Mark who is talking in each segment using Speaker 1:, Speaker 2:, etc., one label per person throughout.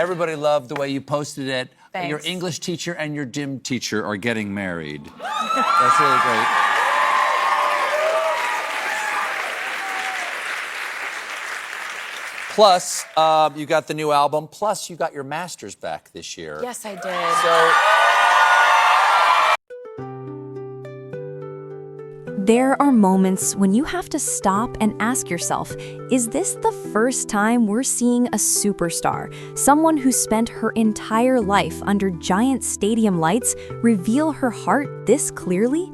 Speaker 1: Everybody loved the way you posted it.
Speaker 2: Thanks.
Speaker 1: Your English teacher and your gym teacher are getting married. That's really great. Plus, you got the new album. Plus, you got your master's back this year.
Speaker 2: Yes, I did.
Speaker 3: There are moments when you have to stop and ask yourself, is this the first time we're seeing a superstar, someone who spent her entire life under giant stadium lights, reveal her heart this clearly?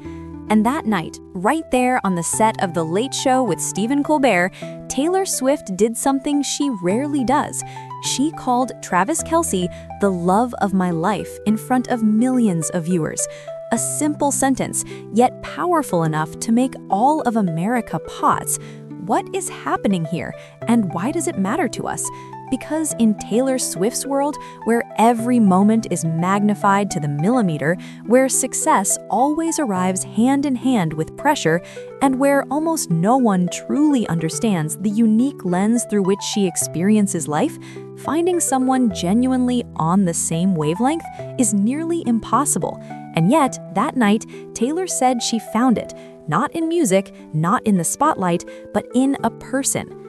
Speaker 3: And that night, right there on the set of The Late Show with Stephen Colbert, Taylor Swift did something she rarely does. She called Travis Kelce the love of my life in front of millions of viewers. A simple sentence, yet powerful enough to make all of America pause. What is happening here, and why does it matter to us? Because in Taylor Swift's world, where every moment is magnified to the millimeter, where success always arrives hand in hand with pressure, and where almost no one truly understands the unique lens through which she experiences life, finding someone genuinely on the same wavelength is nearly impossible. And yet, that night, Taylor said she found it, not in music, not in the spotlight, but in a person.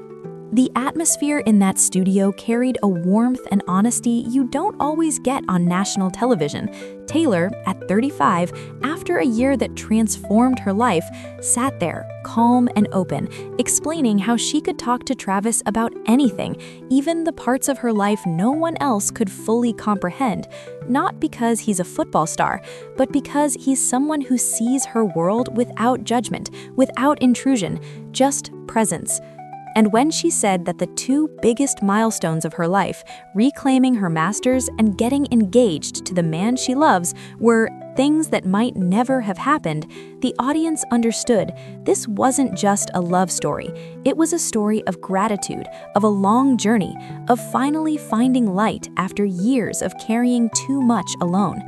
Speaker 3: The atmosphere in that studio carried a warmth and honesty you don't always get on national television. Taylor, at 35, after a year that transformed her life, sat there, calm and open, explaining how she could talk to Travis about anything, even the parts of her life no one else could fully comprehend. Not because he's a football star, but because he's someone who sees her world without judgment, without intrusion, just presence. And when she said that the two biggest milestones of her life, reclaiming her master's and getting engaged to the man she loves, were things that might never have happened, the audience understood this wasn't just a love story. It was a story of gratitude, of a long journey, of finally finding light after years of carrying too much alone.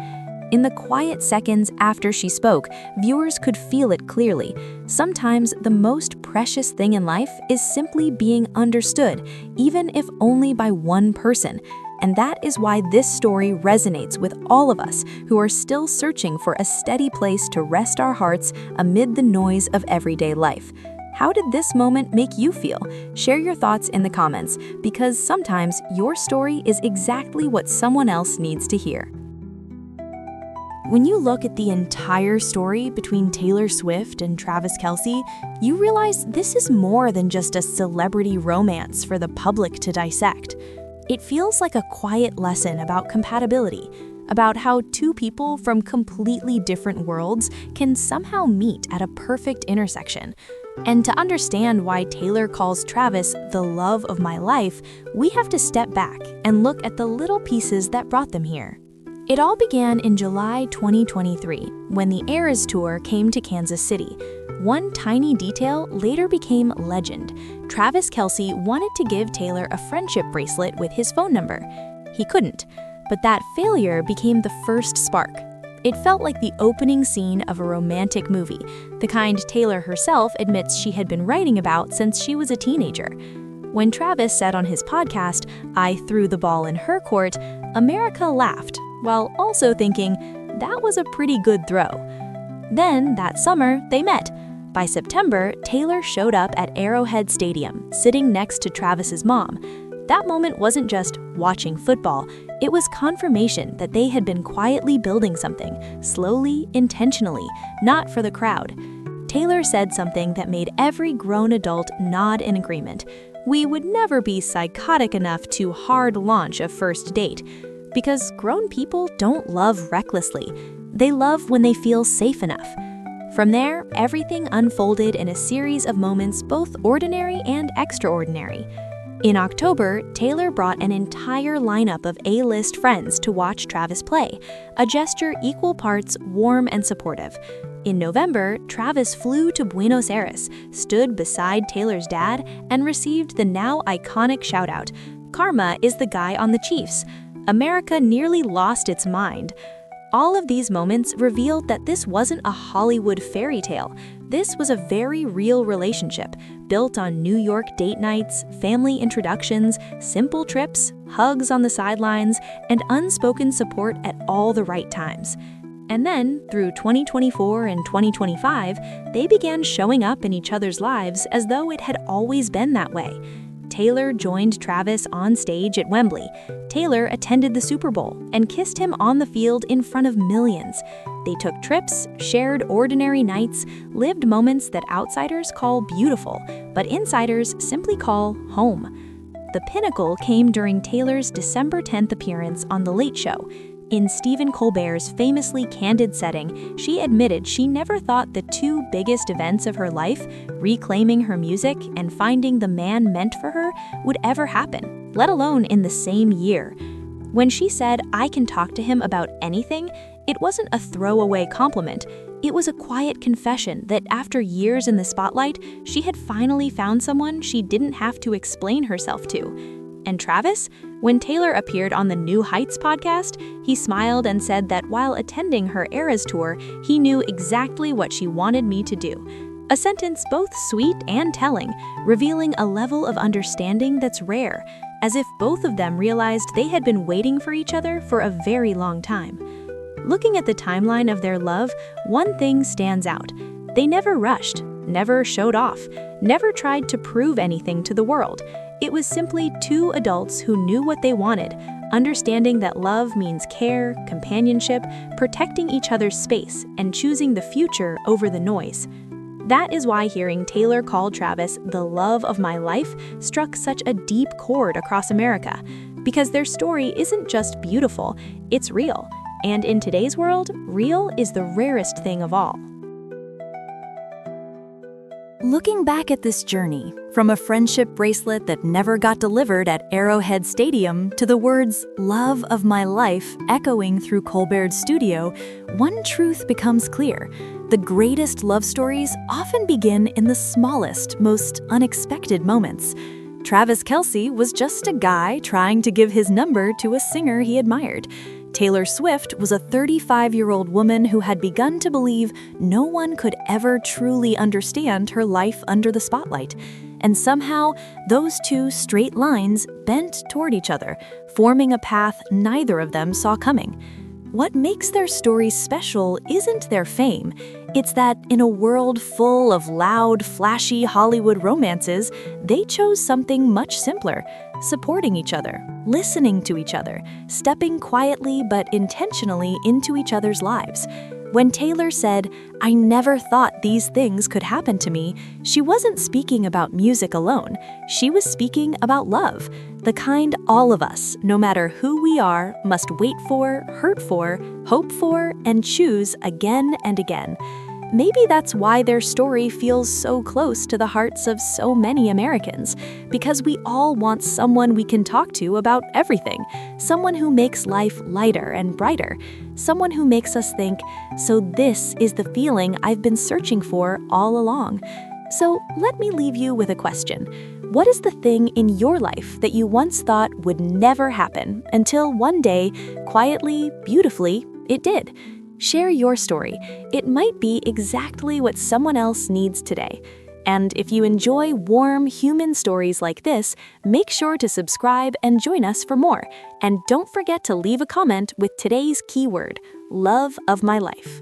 Speaker 3: In the quiet seconds after she spoke, viewers could feel it clearly. Sometimes the most precious thing in life is simply being understood, even if only by one person. And that is why this story resonates with all of us who are still searching for a steady place to rest our hearts amid the noise of everyday life. How did this moment make you feel? Share your thoughts in the comments, because sometimes your story is exactly what someone else needs to hear. When you look at the entire story between Taylor Swift and Travis Kelce, you realize this is more than just a celebrity romance for the public to dissect. It feels like a quiet lesson about compatibility, about how two people from completely different worlds can somehow meet at a perfect intersection. And to understand why Taylor calls Travis the love of my life, we have to step back and look at the little pieces that brought them here. It all began in July 2023, when the Eras Tour came to Kansas City. One tiny detail later became legend. Travis Kelce wanted to give Taylor a friendship bracelet with his phone number. He couldn't, but that failure became the first spark. It felt like the opening scene of a romantic movie, the kind Taylor herself admits she had been writing about since she was a teenager. When Travis said on his podcast, "I threw the ball in her court," America laughed, while also thinking, that was a pretty good throw. Then, that summer, they met. By September, Taylor showed up at Arrowhead Stadium, sitting next to Travis's mom. That moment wasn't just watching football, it was confirmation that they had been quietly building something, slowly, intentionally, not for the crowd. Taylor said something that made every grown adult nod in agreement. We would never be psychotic enough to hard launch a first date. Because grown people don't love recklessly. They love when they feel safe enough. From there, everything unfolded in a series of moments both ordinary and extraordinary. In October, Taylor brought an entire lineup of A-list friends to watch Travis play, a gesture equal parts warm and supportive. In November, Travis flew to Buenos Aires, stood beside Taylor's dad, and received the now iconic shout-out, "Karma is the guy on the Chiefs." America nearly lost its mind. All of these moments revealed that this wasn't a Hollywood fairy tale. This was a very real relationship, built on New York date nights, family introductions, simple trips, hugs on the sidelines, and unspoken support at all the right times. And then, through 2024 and 2025, they began showing up in each other's lives as though it had always been that way. Taylor joined Travis on stage at Wembley. Taylor attended the Super Bowl and kissed him on the field in front of millions. They took trips, shared ordinary nights, lived moments that outsiders call beautiful, but insiders simply call home. The pinnacle came during Taylor's December 10th appearance on The Late Show. In Stephen Colbert's famously candid setting, she admitted she never thought the two biggest events of her life, reclaiming her music and finding the man meant for her, would ever happen, let alone in the same year. When she said, "I can talk to him about anything," it wasn't a throwaway compliment. It was a quiet confession that after years in the spotlight, she had finally found someone she didn't have to explain herself to. And Travis? When Taylor appeared on the New Heights podcast, he smiled and said that while attending her Eras tour, he knew exactly what she wanted me to do. A sentence both sweet and telling, revealing a level of understanding that's rare, as if both of them realized they had been waiting for each other for a very long time. Looking at the timeline of their love, one thing stands out. They never rushed, never showed off, never tried to prove anything to the world. It was simply two adults who knew what they wanted, understanding that love means care, companionship, protecting each other's space, and choosing the future over the noise. That is why hearing Taylor call Travis the love of my life struck such a deep chord across America, because their story isn't just beautiful, it's real. And in today's world, real is the rarest thing of all. Looking back at this journey, from a friendship bracelet that never got delivered at Arrowhead Stadium to the words, "love of my life," echoing through Colbert's studio, one truth becomes clear. The greatest love stories often begin in the smallest, most unexpected moments. Travis Kelce was just a guy trying to give his number to a singer he admired. Taylor Swift was a 35-year-old woman who had begun to believe no one could ever truly understand her life under the spotlight. And somehow, those two straight lines bent toward each other, forming a path neither of them saw coming. What makes their stories special isn't their fame. It's that in a world full of loud, flashy Hollywood romances, they chose something much simpler: supporting each other, listening to each other, stepping quietly but intentionally into each other's lives. When Taylor said, "I never thought these things could happen to me," she wasn't speaking about music alone. She was speaking about love, the kind all of us, no matter who we are, must wait for, hurt for, hope for, and choose again and again. Maybe that's why their story feels so close to the hearts of so many Americans, because we all want someone we can talk to about everything, someone who makes life lighter and brighter, someone who makes us think, so this is the feeling I've been searching for all along. So let me leave you with a question. What is the thing in your life that you once thought would never happen until one day, quietly, beautifully, it did? Share your story. It might be exactly what someone else needs today. And if you enjoy warm human stories like this, make sure to subscribe and join us for more. And don't forget to leave a comment with today's keyword, love of my life.